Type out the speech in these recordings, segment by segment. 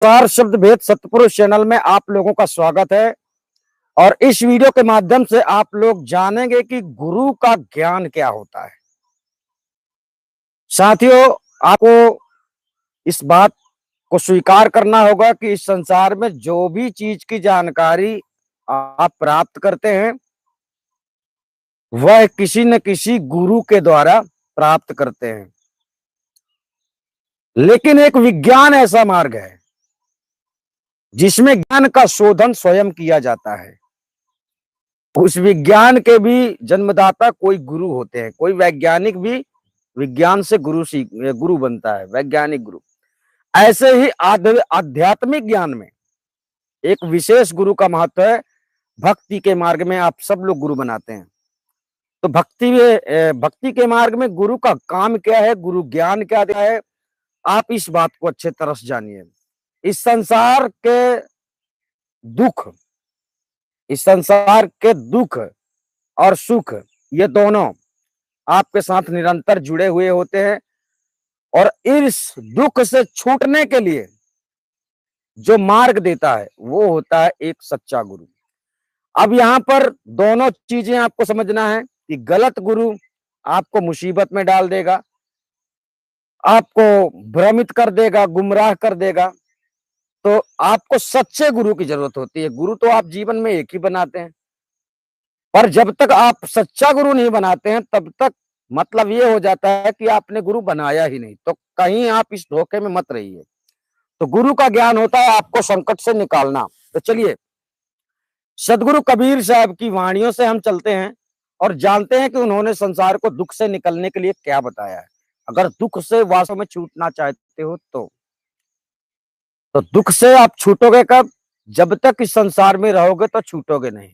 चार शब्द भेद सतपुरुष चैनल में आप लोगों का स्वागत है। और इस वीडियो के माध्यम से आप लोग जानेंगे कि गुरु का ज्ञान क्या होता है। साथियों, आपको इस बात को स्वीकार करना होगा कि इस संसार में जो भी चीज की जानकारी आप प्राप्त करते हैं वह किसी न किसी गुरु के द्वारा प्राप्त करते हैं। लेकिन एक विज्ञान ऐसा मार्ग है जिसमें ज्ञान का शोधन स्वयं किया जाता है। उस विज्ञान के भी जन्मदाता कोई गुरु होते हैं। कोई वैज्ञानिक भी विज्ञान से गुरु बनता है, वैज्ञानिक गुरु। ऐसे ही आध्यात्मिक ज्ञान में एक विशेष गुरु का महत्व है। भक्ति के मार्ग में आप सब लोग गुरु बनाते हैं। तो भक्ति के मार्ग में गुरु का काम क्या है, गुरु ज्ञान क्या है, आप इस बात को अच्छे तरह से जानिए। इस संसार के दुख, इस संसार के दुख और सुख, ये दोनों आपके साथ निरंतर जुड़े हुए होते हैं। और इस दुख से छूटने के लिए जो मार्ग देता है वो होता है एक सच्चा गुरु। अब यहाँ पर दोनों चीजें आपको समझना है कि गलत गुरु आपको मुसीबत में डाल देगा, आपको भ्रमित कर देगा, गुमराह कर देगा। तो आपको सच्चे गुरु की जरूरत होती है। गुरु तो आप जीवन में एक ही बनाते हैं, पर जब तक आप सच्चा गुरु नहीं बनाते हैं तब तक मतलब ये हो जाता है कि आपने गुरु बनाया ही नहीं। तो कहीं आप इस धोखे में मत रहिए। तो गुरु का ज्ञान होता है आपको संकट से निकालना। तो चलिए, सदगुरु कबीर साहब की वाणियों से हम चलते हैं और जानते हैं कि उन्होंने संसार को दुख से निकलने के लिए क्या बताया है। अगर दुख से वास्तव में छूटना चाहते हो तो दुख से आप छूटोगे कब? जब तक इस संसार में रहोगे तो छूटोगे नहीं।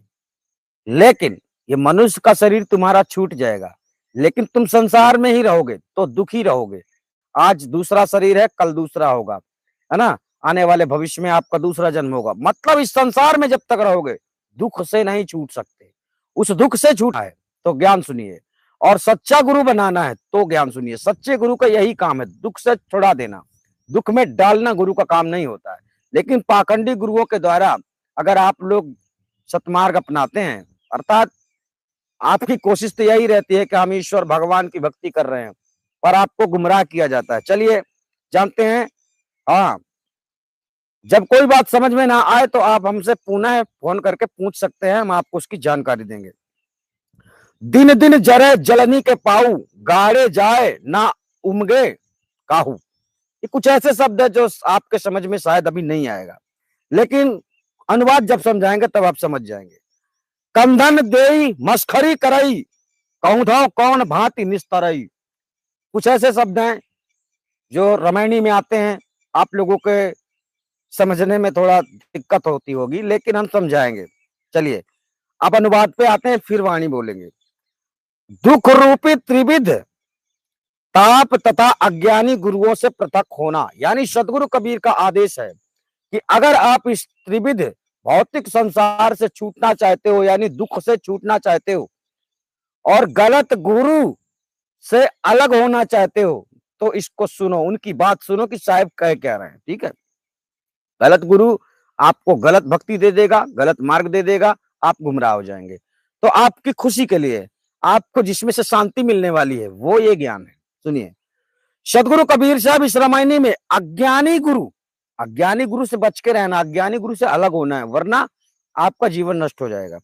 लेकिन ये मनुष्य का शरीर तुम्हारा छूट जाएगा, लेकिन तुम संसार में ही रहोगे तो दुखी रहोगे। आज दूसरा शरीर है, कल दूसरा होगा, है ना। आने वाले भविष्य में आपका दूसरा जन्म होगा। मतलब इस संसार में जब तक रहोगे दुख से नहीं छूट सकते। उस दुख से छूटना है तो ज्ञान सुनिए, और सच्चा गुरु बनाना है तो ज्ञान सुनिए। सच्चे गुरु का यही काम है, दुख से छुड़ा देना। दुख में डालना गुरु का काम नहीं होता है। लेकिन पाखंडी गुरुओं के द्वारा अगर आप लोग सतमार्ग अपनाते हैं, अर्थात आपकी कोशिश तो यही रहती है कि हम ईश्वर भगवान की भक्ति कर रहे हैं, पर आपको गुमराह किया जाता है। चलिए जानते हैं। हाँ, जब कोई बात समझ में ना आए तो आप हमसे पुनः फोन करके पूछ सकते हैं, हम आपको उसकी जानकारी देंगे। दिन दिन जरे जलनी के पाऊ, गाड़े जाए ना उमगे काहू। ये कुछ ऐसे शब्द है जो आपके समझ में शायद अभी नहीं आएगा, लेकिन अनुवाद जब समझाएंगे तब आप समझ जाएंगे। कंधन देई मस्खरी करई, कौधो कौन भांति निस्तरई। कुछ ऐसे शब्द हैं जो रामायणी में आते हैं। आप लोगों के समझने में थोड़ा दिक्कत होती होगी, लेकिन हम समझाएंगे। चलिए अब अनुवाद पे आते हैं, फिर वाणी बोलेंगे। दुख रूपी त्रिविध ताप तथा अज्ञानी गुरुओं से पृथक होना। यानी सदगुरु कबीर का आदेश है कि अगर आप इस त्रिविध भौतिक संसार से छूटना चाहते हो, यानी दुख से छूटना चाहते हो, और गलत गुरु से अलग होना चाहते हो, तो इसको सुनो, उनकी बात सुनो कि साहब कह क्या रहे हैं। ठीक है, गलत गुरु आपको गलत भक्ति दे देगा, गलत मार्ग दे देगा, आप गुमराह हो जाएंगे। तो आपकी खुशी के लिए आपको जिसमें से शांति मिलने वाली है वो ये ज्ञान है। सुनिए, सदगुरु कबीर साहब इस रामायणी में अज्ञानी गुरु से बच के रहना, अज्ञानी गुरु से अलग होना है, वरना आपका जीवन नष्ट हो जाएगा।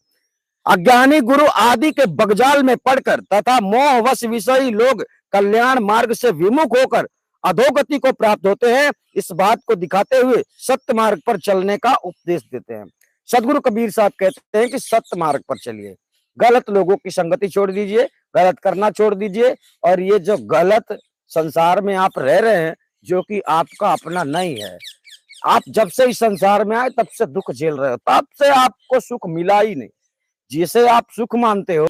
अज्ञानी गुरु आदि के बगजाल में पड़कर तथा मोहवश विषयी लोग कल्याण मार्ग से विमुख होकर अधोगति को प्राप्त होते हैं, इस बात को दिखाते हुए सत्य मार्ग पर चलने का उपदेश देते हैं। सदगुरु कबीर साहब कहते हैं कि सत्य मार्ग पर चलिए, गलत लोगों की संगति छोड़ दीजिए, गलत करना छोड़ दीजिए। और ये जो गलत संसार में आप रह रहे हैं, जो कि आपका अपना नहीं है, आप जब से इस संसार में आए तब से दुख झेल रहे हो, तब से आपको सुख मिला ही नहीं। जिसे आप सुख मानते हो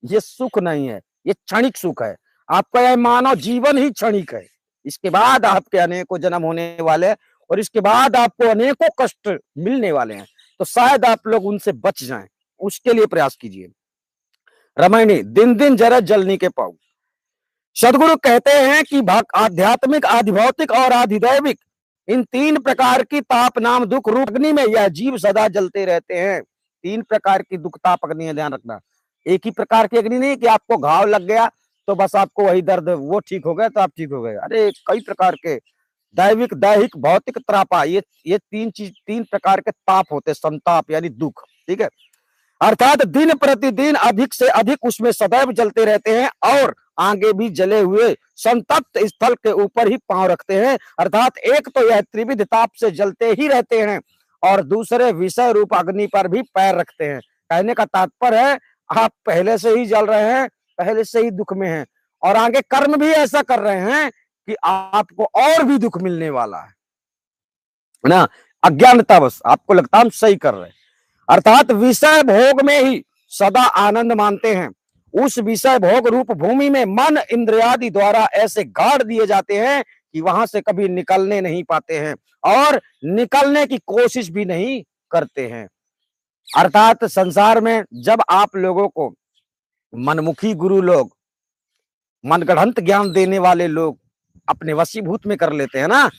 ये सुख नहीं है, ये क्षणिक सुख है। आपका यह मानव जीवन ही क्षणिक है। इसके बाद आपके अनेकों जन्म होने वाले हैं और इसके बाद आपको अनेकों कष्ट मिलने वाले हैं। तो शायद आप लोग उनसे बच जाएं, उसके लिए प्रयास कीजिए। रामायणी दिन दिन जरा जलनी के पाऊ। सदगुरु कहते हैं कि आध्यात्मिक, आधिभौतिक और आधिदैविक इन 3 प्रकार की ताप नाम दुख रूप अग्नि में यह जीव सदा जलते रहते हैं। 3 प्रकार की दुख ताप अग्नि है, ध्यान रखना। एक ही प्रकार की अग्नि नहीं कि आपको घाव लग गया तो बस आपको वही दर्द, वो ठीक हो गया तो आप ठीक हो गए। अरे कई प्रकार के दैविक, दैहिक, भौतिक त्रापा, ये 3 प्रकार के ताप होते हैं, संताप यानी दुख। ठीक है, अर्थात दिन प्रतिदिन अधिक से अधिक उसमें सदैव जलते रहते हैं और आगे भी जले हुए संतप्त स्थल के ऊपर ही पांव रखते हैं। अर्थात एक तो यह त्रिविध ताप से जलते ही रहते हैं और दूसरे विषय रूप अग्नि पर भी पैर रखते हैं। कहने का तात्पर्य है आप पहले से ही जल रहे हैं, पहले से ही दुख में हैं और आगे कर्म भी ऐसा कर रहे हैं कि आपको और भी दुख मिलने वाला है ना। अज्ञानतावश आपको लगता हम सही कर रहे हैं, अर्थात विषय भोग में ही सदा आनंद मानते हैं। उस विषय भोग रूप भूमि में मन इंद्रियादि द्वारा ऐसे गाड़ दिए जाते हैं कि वहां से कभी निकलने नहीं पाते हैं और निकलने की कोशिश भी नहीं करते हैं। अर्थात संसार में जब आप लोगों को मनमुखी गुरु लोग, मनगढ़ंत ज्ञान देने वाले लोग अपने वशीभूत में कर लेते हैं ना,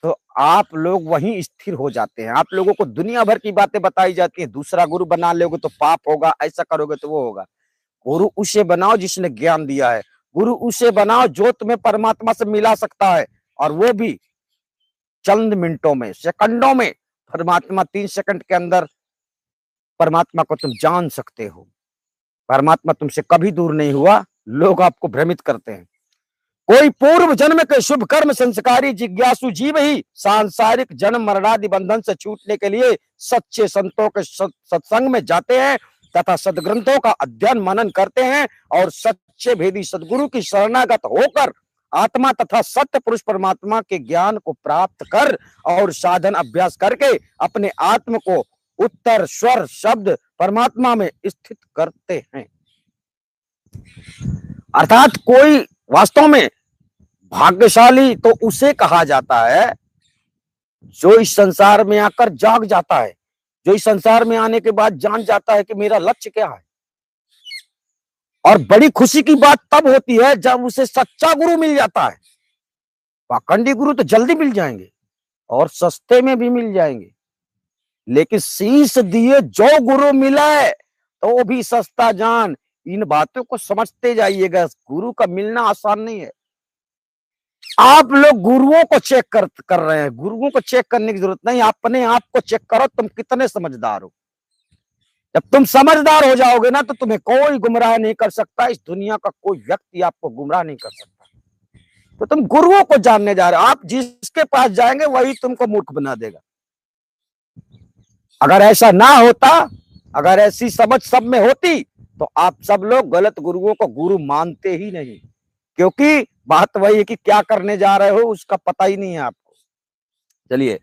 तो आप लोग वहीं स्थिर हो जाते हैं। आप लोगों को दुनिया भर की बातें बताई जाती है, दूसरा गुरु बना लोगे तो पाप होगा, ऐसा करोगे तो वो होगा। गुरु उसे बनाओ जिसने ज्ञान दिया है, गुरु उसे बनाओ जो तुम्हें परमात्मा से मिला सकता है, और वो भी चंद मिनटों में, सेकंडों में। परमात्मा 3 सेकंड के अंदर परमात्मा को तुम जान सकते हो। परमात्मा तुमसे कभी दूर नहीं हुआ, लोग आपको भ्रमित करते हैं। कोई पूर्व जन्म के शुभ कर्म संस्कारी जिज्ञासु जीव ही सांसारिक जन्म मरणादि बंधन से छूटने के लिए सच्चे संतों के सत्संग में जाते हैं तथा सदग्रंथों का अध्ययन मनन करते हैं और सच्चे भेदी सदगुरु की शरणागत होकर आत्मा तथा सत्य पुरुष परमात्मा के ज्ञान को प्राप्त कर और साधन अभ्यास करके अपने आत्म को उत्तर स्वर शब्द परमात्मा में स्थित करते हैं। अर्थात कोई वास्तव में भाग्यशाली तो उसे कहा जाता है जो इस संसार में आकर जाग जाता है, जो इस संसार में आने के बाद जान जाता है कि मेरा लक्ष्य क्या है। और बड़ी खुशी की बात तब होती है जब उसे सच्चा गुरु मिल जाता है। पाखंडी गुरु तो जल्दी मिल जाएंगे और सस्ते में भी मिल जाएंगे, लेकिन शीश दिए जो गुरु मिला है तो भी सस्ता जान। इन बातों को समझते जाइएगा, गुरु का मिलना आसान नहीं है। आप लोग गुरुओं को चेक कर रहे हैं, गुरुओं को चेक करने की जरूरत नहीं, अपने आप को चेक करो तुम कितने समझदार हो। जब तुम समझदार हो जाओगे ना तो तुम्हें कोई गुमराह नहीं कर सकता, इस दुनिया का कोई व्यक्ति आपको गुमराह नहीं कर सकता। तो तुम गुरुओं को जानने जा रहे हो, आप जिसके पास जाएंगे वही तुमको मूर्ख बना देगा। अगर ऐसा ना होता, अगर ऐसी समझ सब में होती तो आप सब लोग गलत गुरुओं को गुरु मानते ही नहीं, क्योंकि बात वही है कि क्या करने जा रहे हो उसका पता ही नहीं है आपको। चलिए,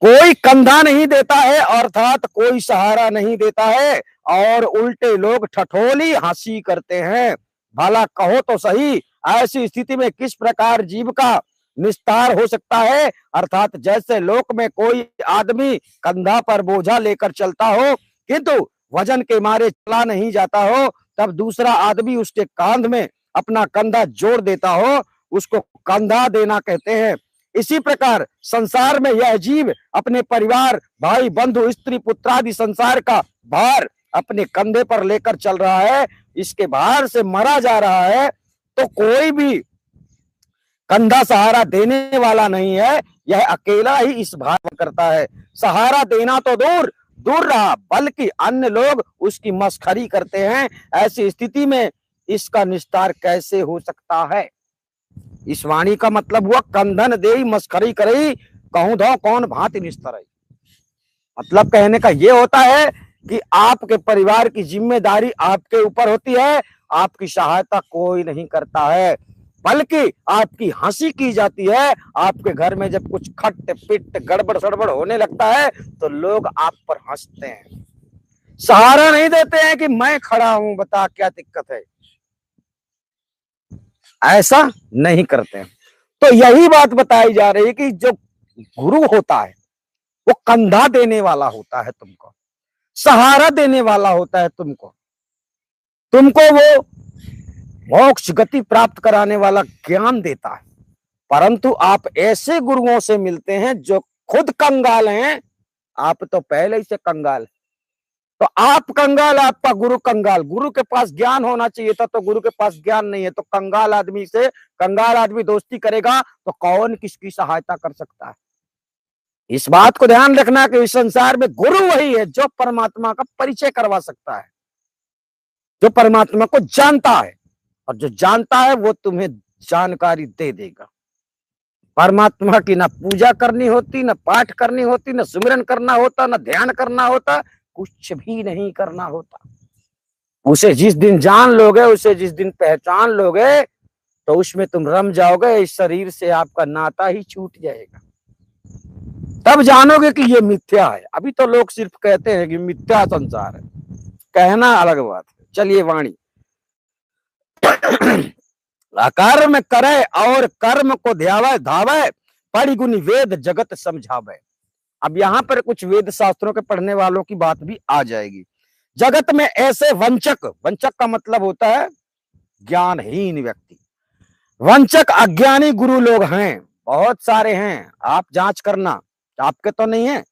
कोई कंधा नहीं देता है अर्थात कोई सहारा नहीं देता है और उल्टे लोग ठठोली हंसी करते हैं। भला कहो तो सही, ऐसी स्थिति में किस प्रकार जीव का निस्तार हो सकता है। अर्थात जैसे लोक में कोई आदमी कंधा पर बोझा लेकर चलता हो किंतु वजन के मारे चला नहीं जाता हो, तब दूसरा आदमी उसके कांध में अपना कंधा जोड़ देता हो, उसको कंधा देना कहते हैं। इसी प्रकार संसार में यह जीव अपने परिवार, भाई, बंधु, स्त्री, पुत्रादि संसार का भार अपने कंधे पर लेकर चल रहा है। इसके भार से मरा जा रहा है तो कोई भी कंधा सहारा देने वाला नहीं है, यह अकेला ही इस भार करता है। सहारा देना तो दूर दूर रहा, बल्कि अन्य लोग उसकी मस्खरी करते हैं। ऐसी स्थिति में इसका निस्तार कैसे हो सकता है। इस वाणी का मतलब हुआ कंधन दे मस्खरी करई कहूं धो कौन भांति निस्तर। मतलब कहने का यह होता है कि आपके परिवार की जिम्मेदारी आपके ऊपर होती है, आपकी सहायता कोई नहीं करता है, बल्कि आपकी हंसी की जाती है। आपके घर में जब कुछ खट पिट गड़बड़ सड़बड़ होने लगता है तो लोग आप पर हंसते हैं, सहारा नहीं देते हैं कि मैं खड़ा हूं, बता क्या दिक्कत है, ऐसा नहीं करते हैं। तो यही बात बताई जा रही है कि जो गुरु होता है वो कंधा देने वाला होता है, तुमको सहारा देने वाला होता है, तुमको वो मोक्ष गति प्राप्त कराने वाला ज्ञान देता है। परंतु आप ऐसे गुरुओं से मिलते हैं जो खुद कंगाल हैं। आप तो पहले ही से कंगाल, तो आप कंगाल, आपका गुरु कंगाल। गुरु के पास ज्ञान होना चाहिए था, तो गुरु के पास ज्ञान नहीं है, तो कंगाल आदमी से कंगाल आदमी दोस्ती करेगा तो कौन किसकी सहायता कर सकता है। इस बात को ध्यान रखना कि इस संसार में गुरु वही है जो परमात्मा का परिचय करवा सकता है, जो परमात्मा को जानता है, और जो जानता है वो तुम्हें जानकारी दे देगा। परमात्मा की ना पूजा करनी होती, ना पाठ करनी होती, ना सुमिरन करना होता, ना ध्यान करना होता, कुछ भी नहीं करना होता। उसे जिस दिन जान लोगे, उसे जिस दिन पहचान लोगे, तो उसमें तुम रम जाओगे। इस शरीर से आपका नाता ही छूट जाएगा, तब जानोगे कि ये मिथ्या है। अभी तो लोग सिर्फ कहते हैं कि मिथ्या संसार है, कहना अलग बात है। चलिए वाणी अकर्म करे और कर्म को ध्यावे धावे, पढ़ी गुनी वेद जगत समझावे। अब यहाँ पर कुछ वेद शास्त्रों के पढ़ने वालों की बात भी आ जाएगी। जगत में ऐसे वंचक, वंचक का मतलब होता है ज्ञानहीन व्यक्ति, वंचक अज्ञानी गुरु लोग हैं, बहुत सारे हैं। आप जांच करना, आपके तो नहीं है,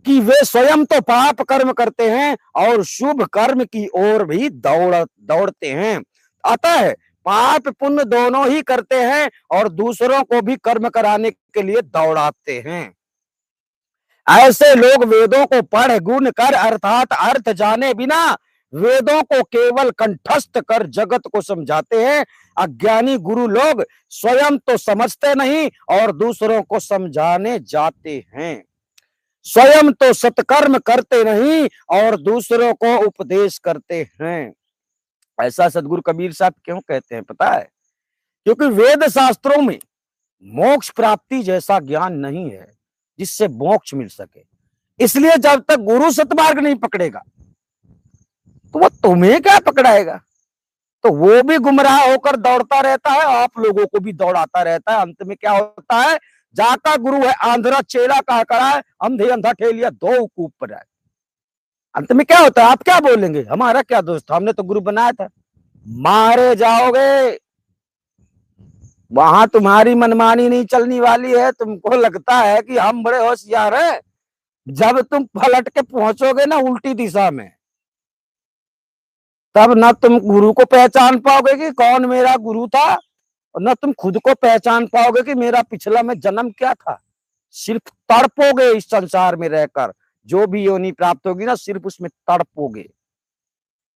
कि वे स्वयं तो पाप कर्म करते हैं और शुभ कर्म की ओर भी दौड़ते हैं। अतः पाप पुण्य दोनों ही करते हैं और दूसरों को भी कर्म कराने के लिए दौड़ाते हैं। ऐसे लोग वेदों को पढ़ गुण कर अर्थात अर्थ जाने बिना वेदों को केवल कंठस्थ कर जगत को समझाते हैं। अज्ञानी गुरु लोग स्वयं तो समझते नहीं और दूसरों को समझाने जाते हैं। स्वयं तो सत्कर्म करते नहीं और दूसरों को उपदेश करते हैं। ऐसा सदगुरु कबीर साहब क्यों कहते हैं पता है? क्योंकि वेद शास्त्रों में मोक्ष प्राप्ति जैसा ज्ञान नहीं है जिससे मोक्ष मिल सके। इसलिए जब तक गुरु सतमार्ग नहीं पकड़ेगा तो वो तुम्हें क्या पकड़ाएगा? तो वो भी गुमराह होकर दौड़ता रहता है, आप लोगों को भी दौड़ाता रहता है। अंत में क्या होता है? जाका गुरु है आंधरा चेला कहा करा है, अंधे अंधा ठेलिया दो कूप पर है। अंत में क्या होता है? आप क्या बोलेंगे? हमारा क्या दोष था, हमने तो गुरु बनाया था। मारे जाओगे, वहां तुम्हारी मनमानी नहीं चलनी वाली है। तुमको लगता है कि हम बड़े होशियार हैं, जब तुम पलट के पहुंचोगे ना उल्टी दिशा में, तब ना तुम गुरु को पहचान पाओगे कि कौन मेरा गुरु था, और न तुम खुद को पहचान पाओगे कि मेरा पिछला में जन्म क्या था। सिर्फ तड़पोगे इस संसार में रहकर, जो भी योनि प्राप्त होगी ना, सिर्फ उसमें तड़पोगे।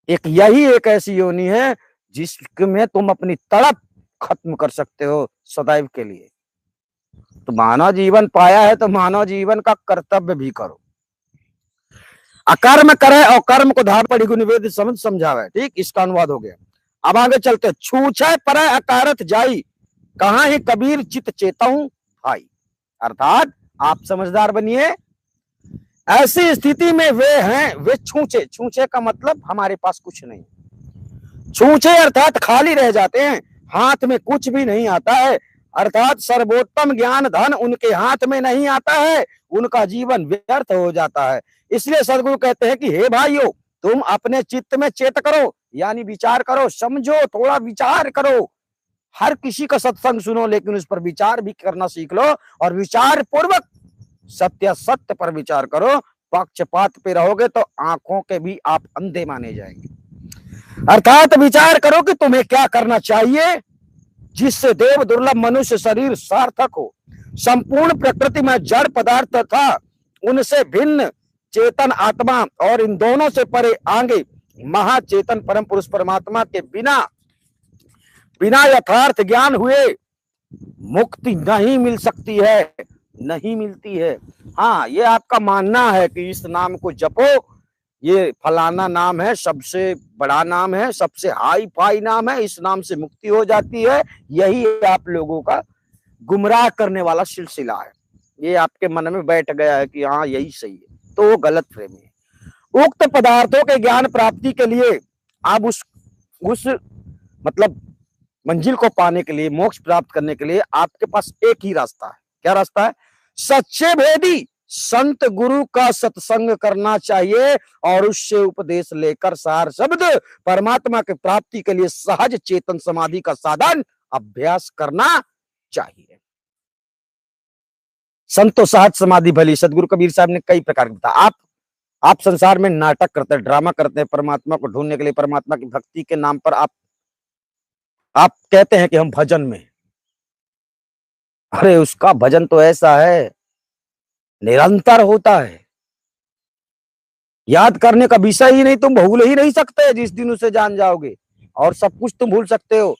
यही एक ऐसी योनि है जिसमें तुम अपनी तड़प खत्म कर सकते हो सदैव के लिए। तो मानव जीवन पाया है तो मानव जीवन का कर्तव्य भी करो। अकर्म करे और कर्म को धार पड़ी गुण वेद समझ समझावे। ठीक, इसका अनुवाद हो गया। अब आगे चलते। छूछे परे अकारत जाई, कहा ही कबीर चित चेताऊं भाई। अर्थात आप समझदार बनिए। ऐसी स्थिति में वे हैं, वे छूछे, छूछे का मतलब हमारे पास कुछ नहीं। छूछे अर्थात खाली रह जाते हैं, हाथ में कुछ भी नहीं आता है। अर्थात सर्वोत्तम ज्ञान धन उनके हाथ में नहीं आता है, उनका जीवन व्यर्थ हो जाता है। इसलिए सदगुरु कहते हैं कि हे भाइयों, तुम अपने चित्त में चेत करो, यानी विचार करो, समझो, थोड़ा विचार करो। हर किसी का सत्संग सुनो, लेकिन उस पर विचार भी करना सीख लो, और विचार पूर्वक सत्य सत्य पर विचार करो। पक्षपात पे रहोगे तो आंखों के भी आप अंधे माने जाएंगे। अर्थात विचार करो कि तुम्हें क्या करना चाहिए जिससे देव दुर्लभ मनुष्य शरीर सार्थक हो। संपूर्ण प्रकृति में जड़ पदार्थ था, उनसे भिन्न चेतन आत्मा और इन दोनों से परे आगे महाचेतन परम पुरुष परमात्मा के बिना बिना यथार्थ ज्ञान हुए मुक्ति नहीं मिल सकती है, नहीं मिलती है। हाँ, ये आपका मानना है कि इस नाम को जपो, ये फलाना नाम है, सबसे बड़ा नाम है, सबसे हाई फाई नाम है, इस नाम से मुक्ति हो जाती है। यही आप लोगों का गुमराह करने वाला सिलसिला है। ये आपके मन में बैठ गया है कि हाँ यही सही है, तो वो गलत फहमी है। उक्त पदार्थों के ज्ञान प्राप्ति के लिए आप उस मतलब मंजिल को पाने के लिए, मोक्ष प्राप्त करने के लिए आपके पास एक ही रास्ता है। क्या रास्ता है? सच्चे भेदी संत गुरु का सत्संग करना चाहिए और उससे उपदेश लेकर सार शब्द परमात्मा की प्राप्ति के लिए सहज चेतन समाधि का साधन अभ्यास करना चाहिए। संतो साहत समाधि भली। सदगुरु कबीर साहब ने कई प्रकार के बताया। आप संसार में नाटक करते हैं, ड्रामा करते हैं, परमात्मा को ढूंढने के लिए, परमात्मा की भक्ति के नाम पर आप कहते हैं कि हम भजन में। अरे उसका भजन तो ऐसा है, निरंतर होता है, याद करने का विषय ही नहीं, तुम भूल ही नहीं सकते जिस दिन उसे जान जाओगे। और सब कुछ तुम भूल सकते हो,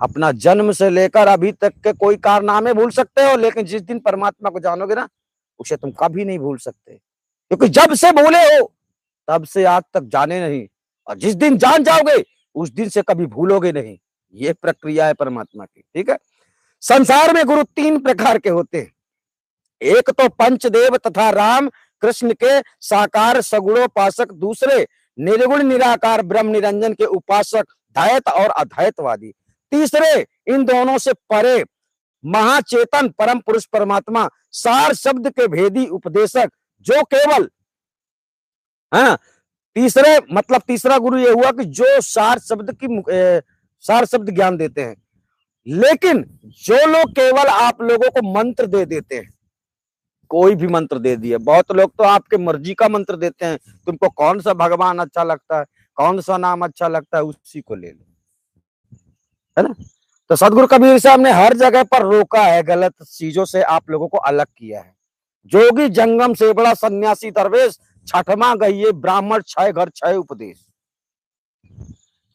अपना जन्म से लेकर अभी तक के कोई कारनामे भूल सकते हो, लेकिन जिस दिन परमात्मा को जानोगे ना, उसे तुम कभी नहीं भूल सकते, क्योंकि जब से भूले हो तब से आज तक जाने नहीं, और जिस दिन जान जाओगे उस दिन से कभी भूलोगे नहीं। ये प्रक्रिया है परमात्मा की, ठीक है। संसार में गुरु तीन प्रकार के होते हैं। एक तो पंचदेव तथा राम कृष्ण के साकार सगुणोपासक, दूसरे निर्गुण निराकार ब्रह्म निरंजन के उपासक द्वैत और अद्वैतवादी, तीसरे इन दोनों से परे महाचेतन परम पुरुष परमात्मा सार शब्द के भेदी उपदेशक, जो केवल तीसरे मतलब तीसरा गुरु ये हुआ कि जो सार शब्द ज्ञान देते हैं। लेकिन जो लोग केवल आप लोगों को मंत्र दे देते हैं, कोई भी मंत्र दे दिया, बहुत लोग तो आपके मर्जी का मंत्र देते हैं, तुमको कौन सा भगवान अच्छा लगता है, कौन सा नाम अच्छा लगता है, उसी को ले लो, है ना। तो सदगुरु कबीर साहब ने हर जगह पर रोका है, गलत चीजों से आप लोगों को अलग किया है। जोगी जंगम से बड़ा सन्यासी दरवेश, छठवां गइये ब्राह्मण छह घर छह उपदेश,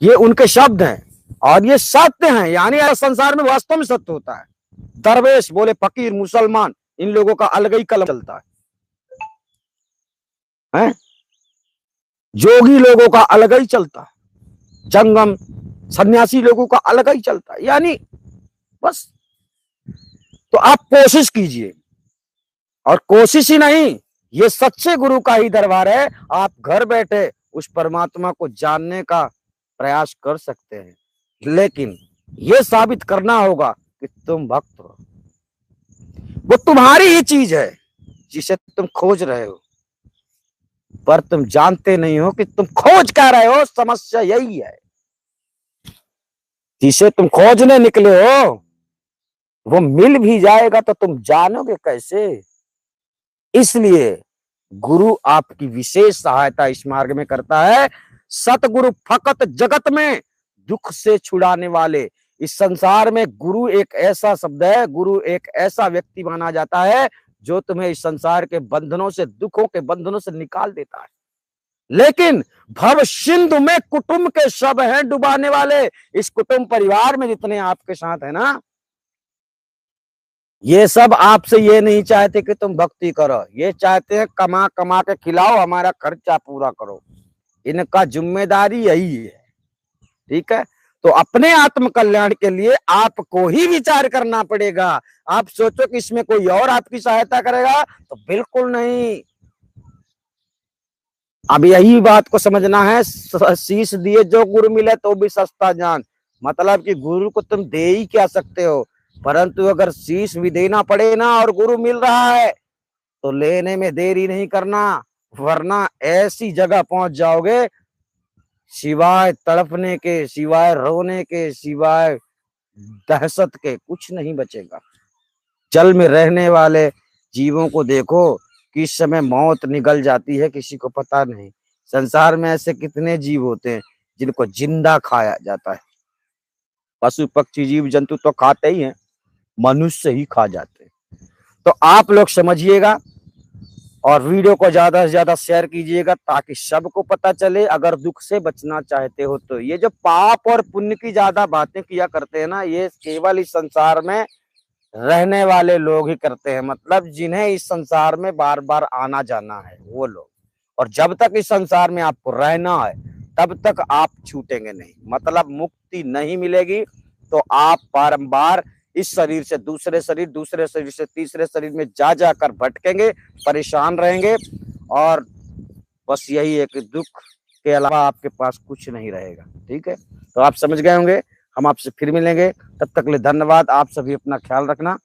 ये उनके शब्द हैं और ये सत्य हैं, यानी संसार में वास्तव में सत्य होता है। दरवेश बोले फकीर मुसलमान, इन लोगों का अलग ही कलम चलता है? जोगी लोगों का अलग ही चलता है, जंगम सन्यासी लोगों का अलग ही चलता है, यानी बस। तो आप कोशिश कीजिए, और कोशिश ही नहीं, ये सच्चे गुरु का ही दरबार है। आप घर बैठे उस परमात्मा को जानने का प्रयास कर सकते हैं, लेकिन ये साबित करना होगा कि तुम भक्त हो। वो तुम्हारी ही चीज है जिसे तुम खोज रहे हो, पर तुम जानते नहीं हो कि तुम खोज क्या रहे हो। समस्या यही है, जिसे तुम खोजने निकले हो वो मिल भी जाएगा तो तुम जानोगे कैसे। इसलिए गुरु आपकी विशेष सहायता इस मार्ग में करता है। सतगुरु फकत जगत में दुख से छुड़ाने वाले। इस संसार में गुरु एक ऐसा शब्द है, गुरु एक ऐसा व्यक्ति माना जाता है जो तुम्हें इस संसार के बंधनों से, दुखों के बंधनों से निकाल देता है। लेकिन भव सिंधु में कुटुंब के सब हैं डुबाने वाले। इस कुटुंब परिवार में जितने आपके साथ है ना, ये सब आपसे ये नहीं चाहते कि तुम भक्ति करो, ये चाहते हैं कमा कमा के खिलाओ, हमारा खर्चा पूरा करो। इनका जिम्मेदारी यही है, ठीक है। तो अपने आत्म कल्याण के लिए आपको ही विचार करना पड़ेगा। आप सोचो कि इसमें कोई और आपकी सहायता करेगा, तो बिल्कुल नहीं। अब यही बात को समझना है, शीश दिए जो गुरु मिले तो भी सस्ता जान। मतलब कि गुरु को तुम दे ही क्या सकते हो, परंतु अगर शीश भी देना पड़े ना और गुरु मिल रहा है तो लेने में देरी नहीं करना, वरना ऐसी जगह पहुंच जाओगे सिवाय तड़पने के, सिवाय रोने के, सिवाय दहशत के कुछ नहीं बचेगा। जल में रहने वाले जीवों को देखो, किस समय मौत निगल जाती है किसी को पता नहीं। संसार में ऐसे कितने जीव होते हैं जिनको जिंदा खाया जाता है। पशु पक्षी जीव जंतु तो खाते ही हैं, मनुष्य ही खा जाते हैं। तो आप लोग समझिएगा और वीडियो को ज्यादा से ज्यादा शेयर कीजिएगा ताकि सबको पता चले। अगर दुख से बचना चाहते हो तो ये जो पाप और पुण्य की ज्यादा बातें किया करते हैं ना, ये केवल इस संसार में रहने वाले लोग ही करते हैं। मतलब जिन्हें इस संसार में बार बार आना जाना है वो लोग। और जब तक इस संसार में आपको रहना है तब तक आप छूटेंगे नहीं, मतलब मुक्ति नहीं मिलेगी। तो आप बारंबार इस शरीर से दूसरे शरीर, दूसरे शरीर से तीसरे शरीर में जा जाकर भटकेंगे, परेशान रहेंगे, और बस यही है कि दुख के अलावा आपके पास कुछ नहीं रहेगा। ठीक है, तो आप समझ गए होंगे। हम आपसे फिर मिलेंगे, तब तक के लिए धन्यवाद। आप सभी अपना ख्याल रखना।